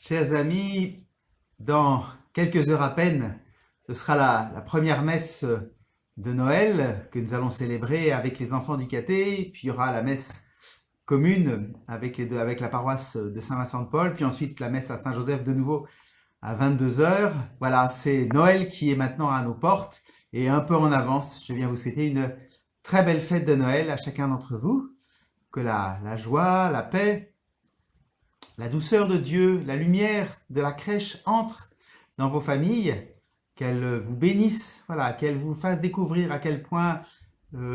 Chers amis, dans quelques heures à peine, ce sera la première messe de Noël que nous allons célébrer avec les enfants du caté, puis il y aura la messe commune avec la paroisse de Saint-Vincent-de-Paul, puis ensuite la messe à Saint-Joseph de nouveau à 22 heures. Voilà, c'est Noël qui est maintenant à nos portes, et un peu en avance, je viens vous souhaiter une très belle fête de Noël à chacun d'entre vous, que la joie, la paix, la douceur de Dieu, la lumière de la crèche entre dans vos familles, qu'elle vous bénisse, voilà, qu'elle vous fasse découvrir à quel point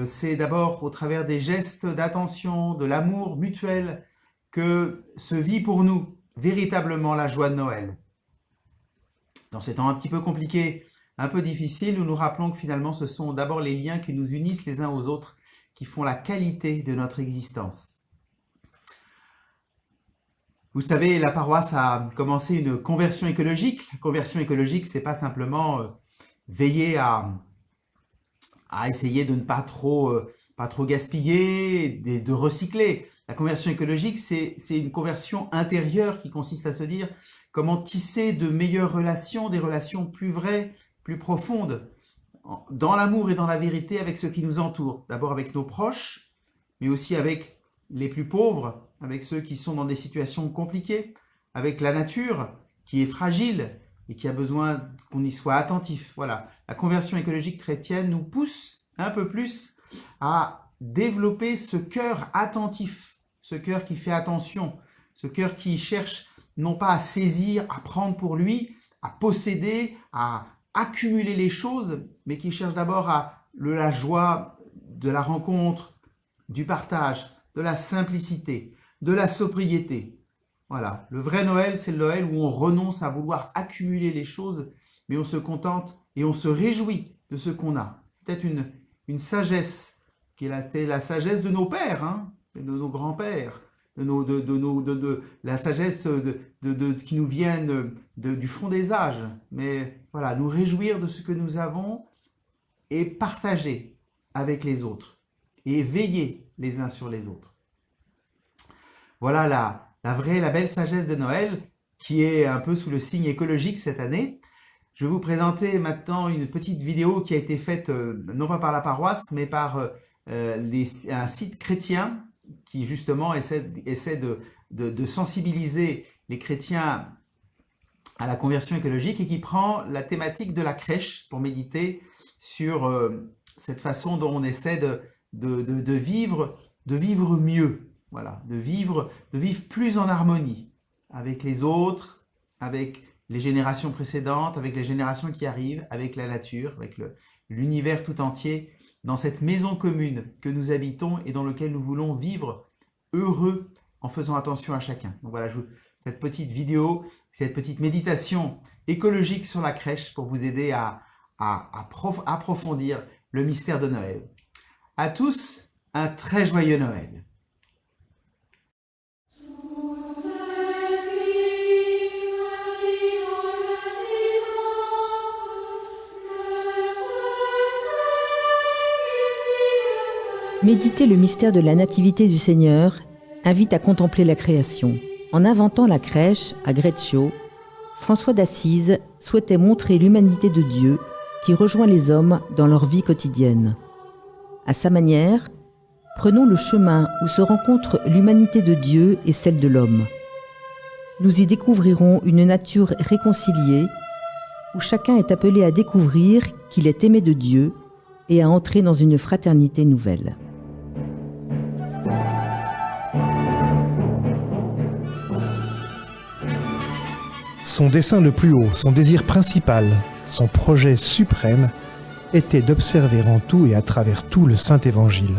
c'est d'abord au travers des gestes d'attention, de l'amour mutuel, que se vit pour nous véritablement la joie de Noël. Dans ces temps un petit peu compliqués, un peu difficiles, nous nous rappelons que finalement ce sont d'abord les liens qui nous unissent les uns aux autres qui font la qualité de notre existence. Vous savez, la paroisse a commencé une conversion écologique. La conversion écologique, c'est pas simplement veiller à essayer de ne pas trop gaspiller, de recycler. La conversion écologique, c'est une conversion intérieure qui consiste à se dire comment tisser de meilleures relations, des relations plus vraies, plus profondes, dans l'amour et dans la vérité avec ceux qui nous entourent. D'abord avec nos proches, mais aussi avec les plus pauvres, avec ceux qui sont dans des situations compliquées, avec la nature qui est fragile et qui a besoin qu'on y soit attentif. Voilà, la conversion écologique chrétienne nous pousse un peu plus à développer ce cœur attentif, ce cœur qui fait attention, ce cœur qui cherche non pas à saisir, à prendre pour lui, à posséder, à accumuler les choses, mais qui cherche d'abord la joie de la rencontre, du partage, de la simplicité, de la sobriété. Voilà, le vrai Noël, c'est le Noël où on renonce à vouloir accumuler les choses, mais on se contente et on se réjouit de ce qu'on a. Peut-être une sagesse, qui est la sagesse de nos pères, hein, de nos grands-pères, de la sagesse qui nous viennent du fond des âges. Mais voilà, nous réjouir de ce que nous avons et partager avec les autres et veiller les uns sur les autres. Voilà la belle sagesse de Noël qui est un peu sous le signe écologique cette année. Je vais vous présenter maintenant une petite vidéo qui a été faite non pas par la paroisse mais par un site chrétien qui justement essaie de sensibiliser les chrétiens à la conversion écologique et qui prend la thématique de la crèche pour méditer sur cette façon dont on essaie de vivre mieux, voilà, de vivre plus en harmonie avec les autres, avec les générations précédentes, avec les générations qui arrivent, avec la nature, avec l'univers tout entier, dans cette maison commune que nous habitons et dans laquelle nous voulons vivre heureux en faisant attention à chacun. Donc voilà, cette petite vidéo, cette petite méditation écologique sur la crèche pour vous aider à approfondir le mystère de Noël. À tous, un très joyeux Noël. Méditer le mystère de la nativité du Seigneur invite à contempler la création. En inventant la crèche à Greccio, François d'Assise souhaitait montrer l'humanité de Dieu qui rejoint les hommes dans leur vie quotidienne. À sa manière, prenons le chemin où se rencontrent l'humanité de Dieu et celle de l'homme. Nous y découvrirons une nature réconciliée où chacun est appelé à découvrir qu'il est aimé de Dieu et à entrer dans une fraternité nouvelle. Son dessein le plus haut, son désir principal, son projet suprême était d'observer en tout et à travers tout le Saint-Évangile,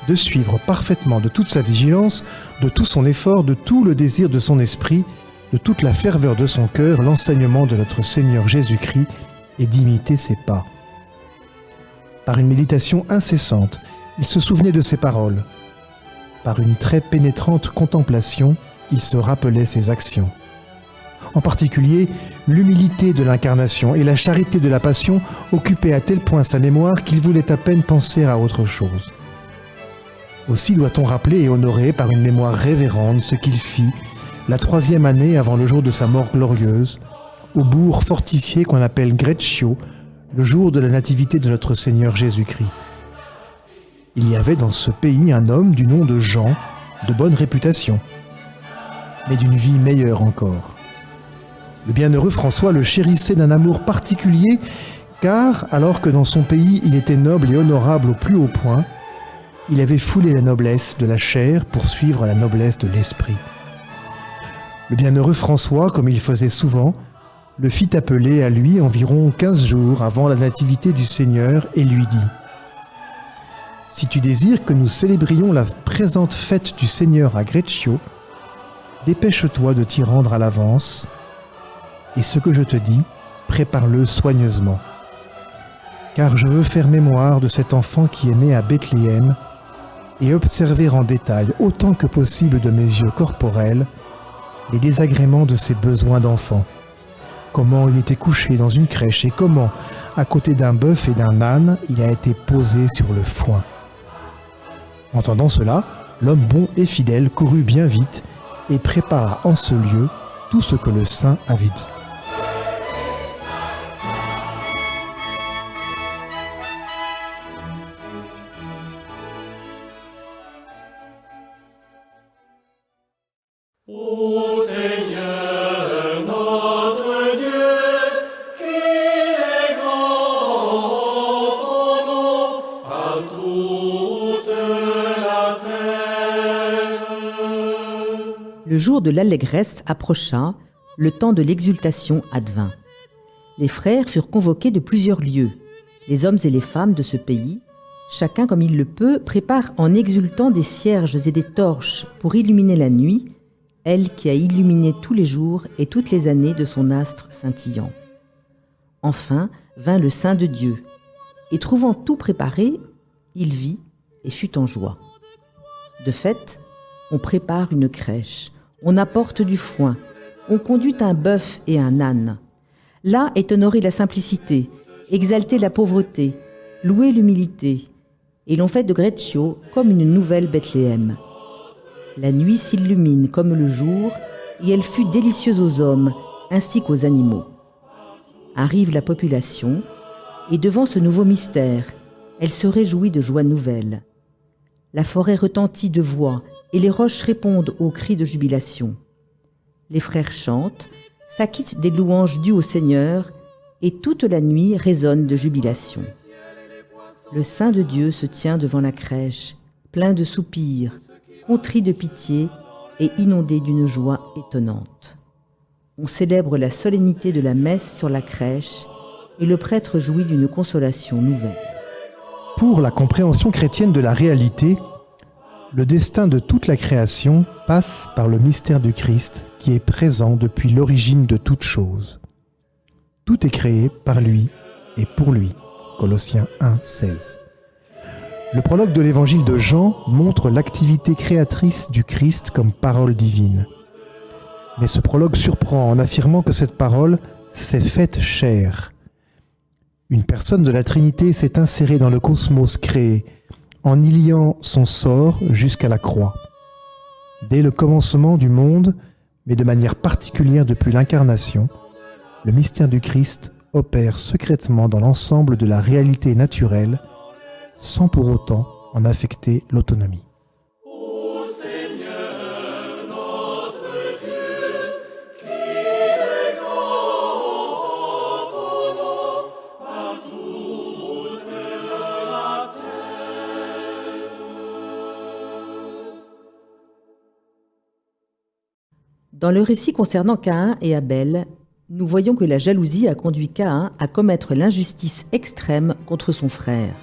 de suivre parfaitement de toute sa vigilance, de tout son effort, de tout le désir de son esprit, de toute la ferveur de son cœur, l'enseignement de notre Seigneur Jésus-Christ et d'imiter ses pas. Par une méditation incessante, il se souvenait de ses paroles. Par une très pénétrante contemplation, il se rappelait ses actions. En particulier, l'humilité de l'incarnation et la charité de la passion occupaient à tel point sa mémoire qu'il voulait à peine penser à autre chose. Aussi doit-on rappeler et honorer par une mémoire révérende ce qu'il fit, la 3e année avant le jour de sa mort glorieuse, au bourg fortifié qu'on appelle Greccio, le jour de la nativité de notre Seigneur Jésus-Christ. Il y avait dans ce pays un homme du nom de Jean, de bonne réputation, mais d'une vie meilleure encore. Le bienheureux François le chérissait d'un amour particulier, car, alors que dans son pays il était noble et honorable au plus haut point, il avait foulé la noblesse de la chair pour suivre la noblesse de l'esprit. Le bienheureux François, comme il faisait souvent, le fit appeler à lui environ 15 jours avant la nativité du Seigneur et lui dit : « Si tu désires que nous célébrions la présente fête du Seigneur à Greccio, dépêche-toi de t'y rendre à l'avance, et ce que je te dis, prépare-le soigneusement. Car je veux faire mémoire de cet enfant qui est né à Bethléem et observer en détail, autant que possible de mes yeux corporels, les désagréments de ses besoins d'enfant. Comment il était couché dans une crèche et comment, à côté d'un bœuf et d'un âne, il a été posé sur le foin. » Entendant cela, l'homme bon et fidèle courut bien vite et prépara en ce lieu tout ce que le saint avait dit. Ô Seigneur notre Dieu, qu'il est grand ton nom à toute la terre. Le jour de l'allégresse approcha, le temps de l'exultation advint. Les frères furent convoqués de plusieurs lieux. Les hommes et les femmes de ce pays, chacun comme il le peut, prépare en exultant des cierges et des torches pour illuminer la nuit, elle qui a illuminé tous les jours et toutes les années de son astre scintillant. Enfin vint le Saint de Dieu, et trouvant tout préparé, il vit et fut en joie. De fait, on prépare une crèche, on apporte du foin, on conduit un bœuf et un âne. Là est honorée la simplicité, exaltée la pauvreté, louée l'humilité, et l'on fait de Greccio comme une nouvelle Bethléem. La nuit s'illumine comme le jour, et elle fut délicieuse aux hommes, ainsi qu'aux animaux. Arrive la population, et devant ce nouveau mystère, elle se réjouit de joie nouvelle. La forêt retentit de voix, et les roches répondent aux cris de jubilation. Les frères chantent, s'acquittent des louanges dues au Seigneur, et toute la nuit résonne de jubilation. Le Saint de Dieu se tient devant la crèche, plein de soupirs, contrit de pitié et inondé d'une joie étonnante. On célèbre la solennité de la messe sur la crèche et le prêtre jouit d'une consolation nouvelle. Pour la compréhension chrétienne de la réalité, le destin de toute la création passe par le mystère du Christ qui est présent depuis l'origine de toute chose. Tout est créé par lui et pour lui. Colossiens 1, 16. Le prologue de l'évangile de Jean montre l'activité créatrice du Christ comme parole divine. Mais ce prologue surprend en affirmant que cette parole s'est faite chair. Une personne de la Trinité s'est insérée dans le cosmos créé, en y liant son sort jusqu'à la croix. Dès le commencement du monde, mais de manière particulière depuis l'incarnation, le mystère du Christ opère secrètement dans l'ensemble de la réalité naturelle, sans pour autant en affecter l'autonomie. Ô Seigneur notre Dieu, qu'il est grand ton nom à toute la terre. Dans le récit concernant Caïn et Abel, nous voyons que la jalousie a conduit Caïn à commettre l'injustice extrême contre son frère,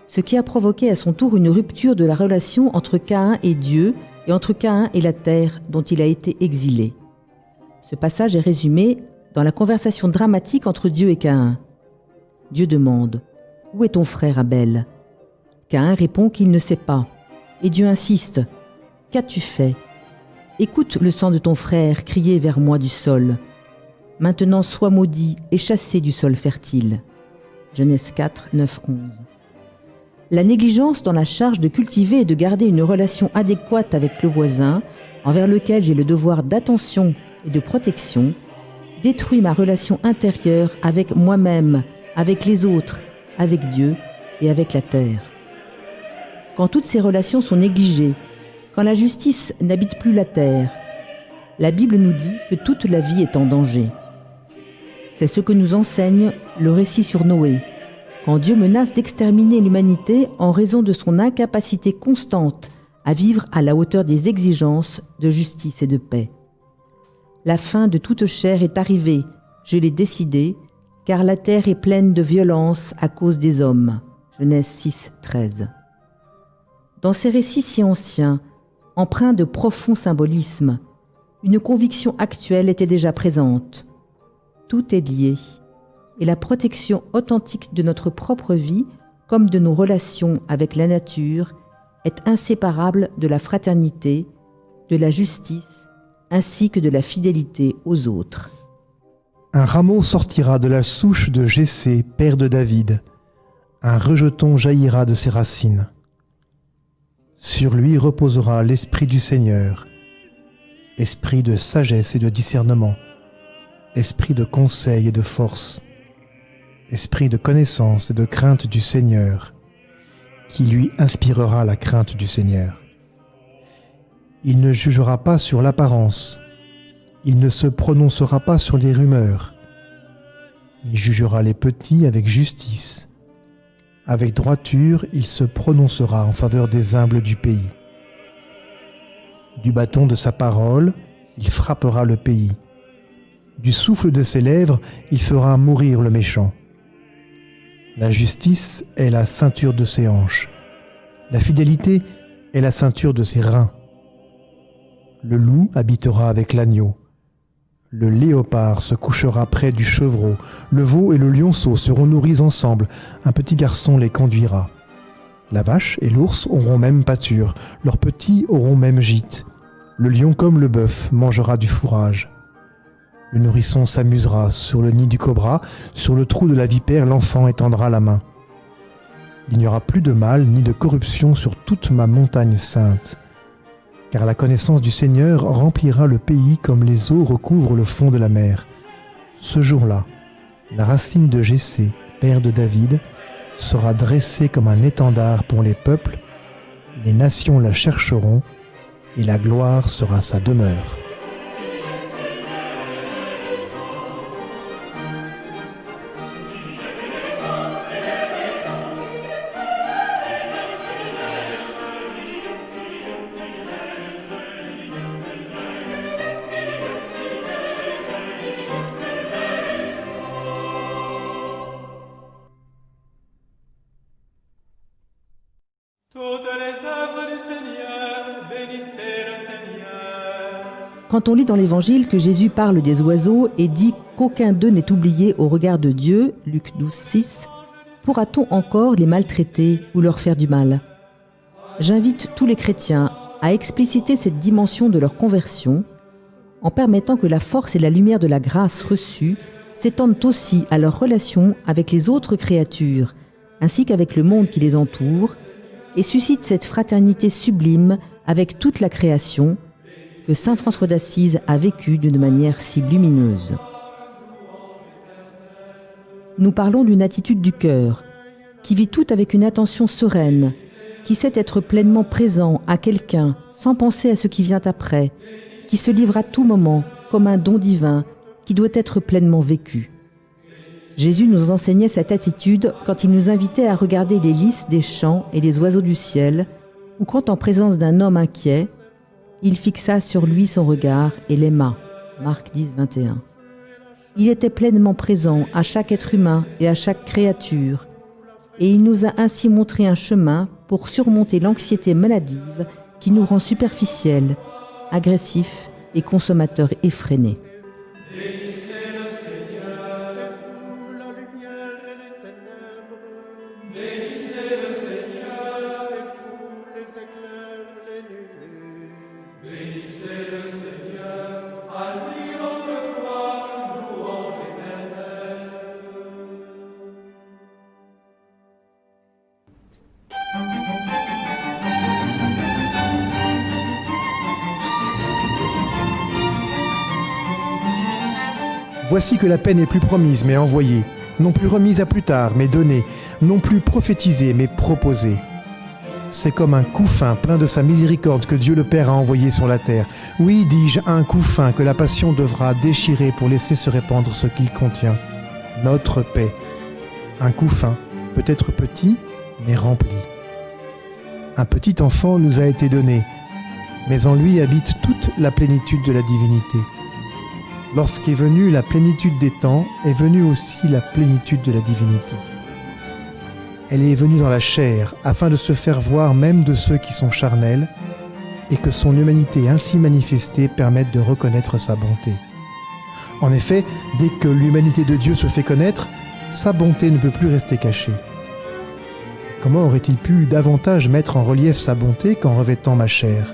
ce qui a provoqué à son tour une rupture de la relation entre Caïn et Dieu et entre Caïn et la terre dont il a été exilé. Ce passage est résumé dans la conversation dramatique entre Dieu et Caïn. Dieu demande « Où est ton frère Abel ?» Caïn répond qu'il ne sait pas, et Dieu insiste « Qu'as-tu fait ? Écoute le sang de ton frère crier vers moi du sol. Maintenant sois maudit et chassé du sol fertile. » Genèse 4, 9, 11. La négligence dans la charge de cultiver et de garder une relation adéquate avec le voisin envers lequel j'ai le devoir d'attention et de protection, détruit ma relation intérieure avec moi-même, avec les autres, avec Dieu et avec la terre. Quand toutes ces relations sont négligées, quand la justice n'habite plus la terre, la Bible nous dit que toute la vie est en danger. C'est ce que nous enseigne le récit sur Noé, quand Dieu menace d'exterminer l'humanité en raison de son incapacité constante à vivre à la hauteur des exigences de justice et de paix. La fin de toute chair est arrivée, je l'ai décidé, car la terre est pleine de violence à cause des hommes. Genèse 6, 13. Dans ces récits si anciens, empreints de profond symbolisme, une conviction actuelle était déjà présente. Tout est lié, et la protection authentique de notre propre vie, comme de nos relations avec la nature, est inséparable de la fraternité, de la justice, ainsi que de la fidélité aux autres. Un rameau sortira de la souche de Jessé, père de David. Un rejeton jaillira de ses racines. Sur lui reposera l'esprit du Seigneur, esprit de sagesse et de discernement, esprit de conseil et de force, esprit de connaissance et de crainte du Seigneur, qui lui inspirera la crainte du Seigneur. Il ne jugera pas sur l'apparence, il ne se prononcera pas sur les rumeurs. Il jugera les petits avec justice. Avec droiture, il se prononcera en faveur des humbles du pays. Du bâton de sa parole, il frappera le pays. Du souffle de ses lèvres, il fera mourir le méchant. La justice est la ceinture de ses hanches. La fidélité est la ceinture de ses reins. Le loup habitera avec l'agneau. Le léopard se couchera près du chevreau. Le veau et le lionceau seront nourris ensemble. Un petit garçon les conduira. La vache et l'ours auront même pâture. Leurs petits auront même gîte. Le lion comme le bœuf mangera du fourrage. Le nourrisson s'amusera sur le nid du cobra. Sur le trou de la vipère, l'enfant étendra la main. Il n'y aura plus de mal ni de corruption sur toute ma montagne sainte. Car la connaissance du Seigneur remplira le pays comme les eaux recouvrent le fond de la mer. Ce jour-là, la racine de Jessé, père de David, sera dressée comme un étendard pour les peuples, les nations la chercheront, et la gloire sera sa demeure. Toutes les œuvres du Seigneur, bénissez le Seigneur. Quand on lit dans l'Évangile que Jésus parle des oiseaux et dit qu'aucun d'eux n'est oublié au regard de Dieu, Luc 12, 6, pourra-t-on encore les maltraiter ou leur faire du mal ? J'invite tous les chrétiens à expliciter cette dimension de leur conversion en permettant que la force et la lumière de la grâce reçue s'étendent aussi à leurs relations avec les autres créatures, ainsi qu'avec le monde qui les entoure, et suscitent cette fraternité sublime avec toute la création que saint François d'Assise a vécue d'une manière si lumineuse. Nous parlons d'une attitude du cœur, qui vit tout avec une attention sereine, qui sait être pleinement présent à quelqu'un sans penser à ce qui vient après, qui se livre à tout moment comme un don divin qui doit être pleinement vécu. Jésus nous enseignait cette attitude quand il nous invitait à regarder les lys des champs et les oiseaux du ciel, ou quand, en présence d'un homme inquiet, il fixa sur lui son regard et l'aima. Marc 10, 21. Il était pleinement présent à chaque être humain et à chaque créature, et il nous a ainsi montré un chemin pour surmonter l'anxiété maladive qui nous rend superficiels, agressifs et consommateurs effrénés. Bénissez le Seigneur, les fous, la lumière et les ténèbres. Bénissez le Seigneur, les fous, les éclairs, les nuées. Bénissez le Seigneur, à lui notre gloire, louange éternelle. Voici que la paix n'est plus promise, mais envoyée, non plus remise à plus tard, mais donnée, non plus prophétisée, mais proposée. C'est comme un couffin plein de sa miséricorde que Dieu le Père a envoyé sur la terre. Oui, dis-je, un couffin que la passion devra déchirer pour laisser se répandre ce qu'il contient. Notre paix. Un couffin, peut-être petit, mais rempli. Un petit enfant nous a été donné, mais en lui habite toute la plénitude de la divinité. Lorsqu'est venue la plénitude des temps, est venue aussi la plénitude de la divinité. Elle est venue dans la chair, afin de se faire voir même de ceux qui sont charnels, et que son humanité ainsi manifestée permette de reconnaître sa bonté. En effet, dès que l'humanité de Dieu se fait connaître, sa bonté ne peut plus rester cachée. Comment aurait-il pu davantage mettre en relief sa bonté qu'en revêtant ma chair ?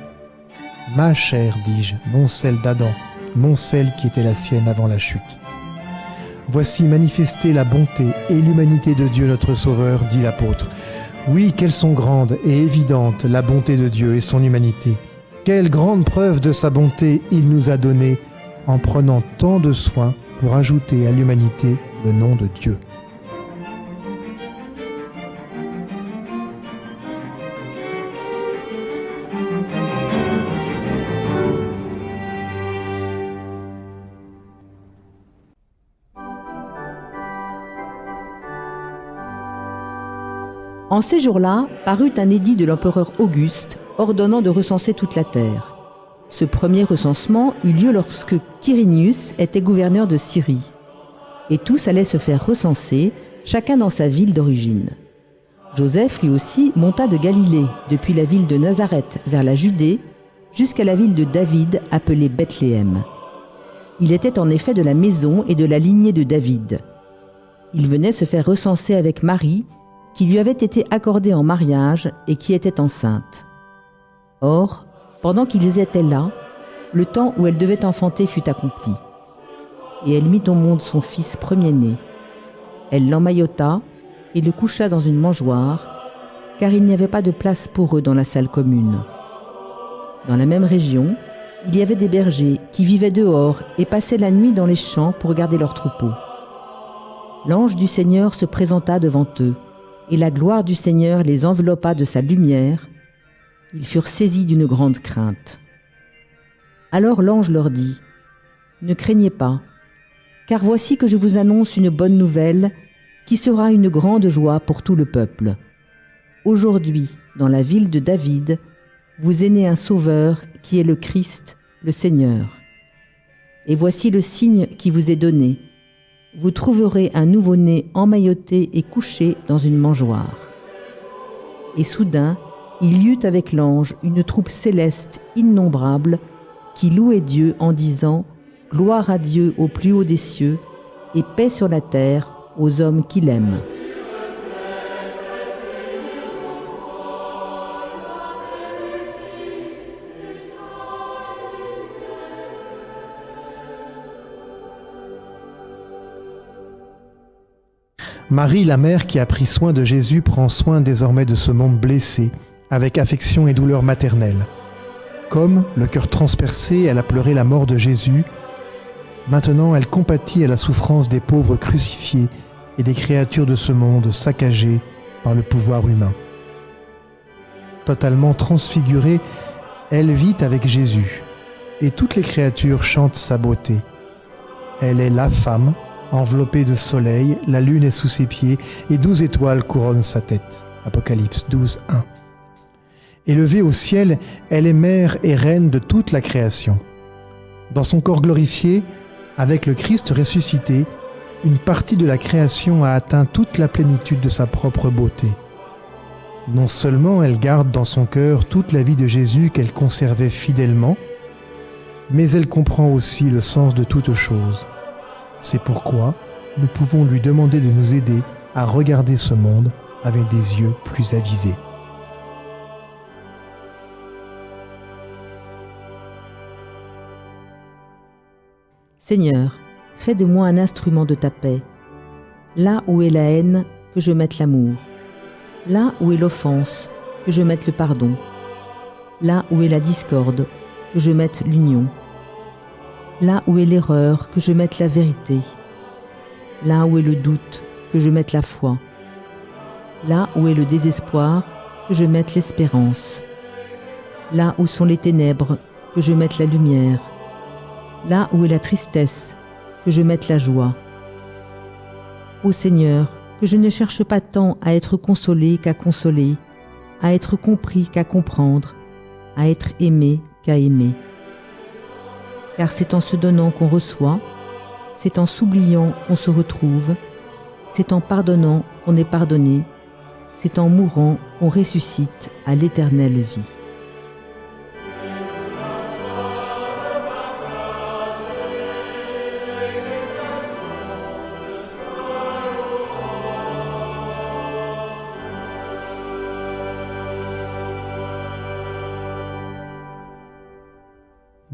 Ma chair, dis-je, non celle d'Adam, non celle qui était la sienne avant la chute. Voici manifester la bonté et l'humanité de Dieu notre Sauveur, dit l'apôtre. Oui, qu'elles sont grandes et évidentes, la bonté de Dieu et son humanité. Quelle grande preuve de sa bonté il nous a donnée en prenant tant de soin pour ajouter à l'humanité le nom de Dieu. En ces jours-là, parut un édit de l'empereur Auguste ordonnant de recenser toute la terre. Ce premier recensement eut lieu lorsque Quirinius était gouverneur de Syrie. Et tous allaient se faire recenser, chacun dans sa ville d'origine. Joseph, lui aussi, monta de Galilée, depuis la ville de Nazareth vers la Judée, jusqu'à la ville de David, appelée Bethléem. Il était en effet de la maison et de la lignée de David. Il venait se faire recenser avec Marie, qui lui avait été accordée en mariage et qui était enceinte. Or, pendant qu'ils étaient là, le temps où elle devait enfanter fut accompli. Et elle mit au monde son fils premier-né. Elle l'emmaillota et le coucha dans une mangeoire, car il n'y avait pas de place pour eux dans la salle commune. Dans la même région, il y avait des bergers qui vivaient dehors et passaient la nuit dans les champs pour garder leurs troupeaux. L'ange du Seigneur se présenta devant eux, et la gloire du Seigneur les enveloppa de sa lumière. Ils furent saisis d'une grande crainte. Alors l'ange leur dit : « Ne craignez pas, car voici que je vous annonce une bonne nouvelle qui sera une grande joie pour tout le peuple. Aujourd'hui, dans la ville de David, vous est né un Sauveur qui est le Christ, le Seigneur. Et voici le signe qui vous est donné. Vous trouverez un nouveau-né emmailloté et couché dans une mangeoire. » Et soudain, il y eut avec l'ange une troupe céleste innombrable qui louait Dieu en disant « Gloire à Dieu au plus haut des cieux et paix sur la terre aux hommes qui l'aiment. » Marie, la mère qui a pris soin de Jésus, prend soin désormais de ce monde blessé, avec affection et douleur maternelle. Comme, le cœur transpercé, elle a pleuré la mort de Jésus, maintenant elle compatit à la souffrance des pauvres crucifiés et des créatures de ce monde saccagées par le pouvoir humain. Totalement transfigurée, elle vit avec Jésus, et toutes les créatures chantent sa beauté. Elle est la femme, enveloppée de soleil, la lune est sous ses pieds, et 12 étoiles couronnent sa tête. Apocalypse 12, 1. Élevée au ciel, elle est mère et reine de toute la création. Dans son corps glorifié, avec le Christ ressuscité, une partie de la création a atteint toute la plénitude de sa propre beauté. Non seulement elle garde dans son cœur toute la vie de Jésus qu'elle conservait fidèlement, mais elle comprend aussi le sens de toute chose. C'est pourquoi nous pouvons lui demander de nous aider à regarder ce monde avec des yeux plus avisés. Seigneur, fais de moi un instrument de ta paix. Là où est la haine, que je mette l'amour. Là où est l'offense, que je mette le pardon. Là où est la discorde, que je mette l'union. Là où est l'erreur, que je mette la vérité. Là où est le doute, que je mette la foi. Là où est le désespoir, que je mette l'espérance. Là où sont les ténèbres, que je mette la lumière. Là où est la tristesse, que je mette la joie. Ô Seigneur, que je ne cherche pas tant à être consolé qu'à consoler, à être compris qu'à comprendre, à être aimé qu'à aimer. Car c'est en se donnant qu'on reçoit, c'est en s'oubliant qu'on se retrouve, c'est en pardonnant qu'on est pardonné, c'est en mourant qu'on ressuscite à l'éternelle vie.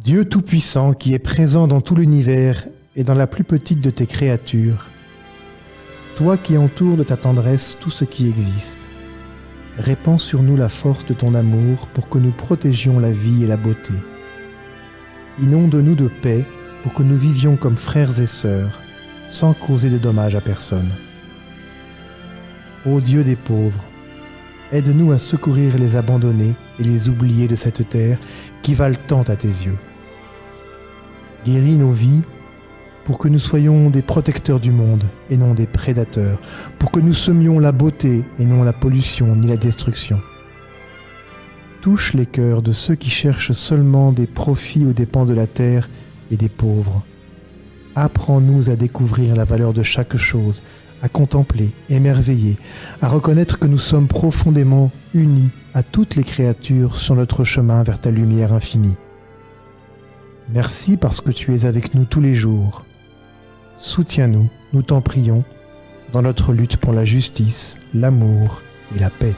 Dieu Tout-Puissant qui est présent dans tout l'univers et dans la plus petite de tes créatures, toi qui entoures de ta tendresse tout ce qui existe, répands sur nous la force de ton amour pour que nous protégions la vie et la beauté. Inonde-nous de paix pour que nous vivions comme frères et sœurs, sans causer de dommages à personne. Ô Dieu des pauvres, aide-nous à secourir les abandonnés et les oubliés de cette terre qui valent tant à tes yeux. Guéris nos vies pour que nous soyons des protecteurs du monde et non des prédateurs, pour que nous semions la beauté et non la pollution ni la destruction. Touche les cœurs de ceux qui cherchent seulement des profits aux dépens de la terre et des pauvres. Apprends-nous à découvrir la valeur de chaque chose, à contempler, émerveiller, à reconnaître que nous sommes profondément unis à toutes les créatures sur notre chemin vers ta lumière infinie. Merci parce que tu es avec nous tous les jours. Soutiens-nous, nous t'en prions, dans notre lutte pour la justice, l'amour et la paix.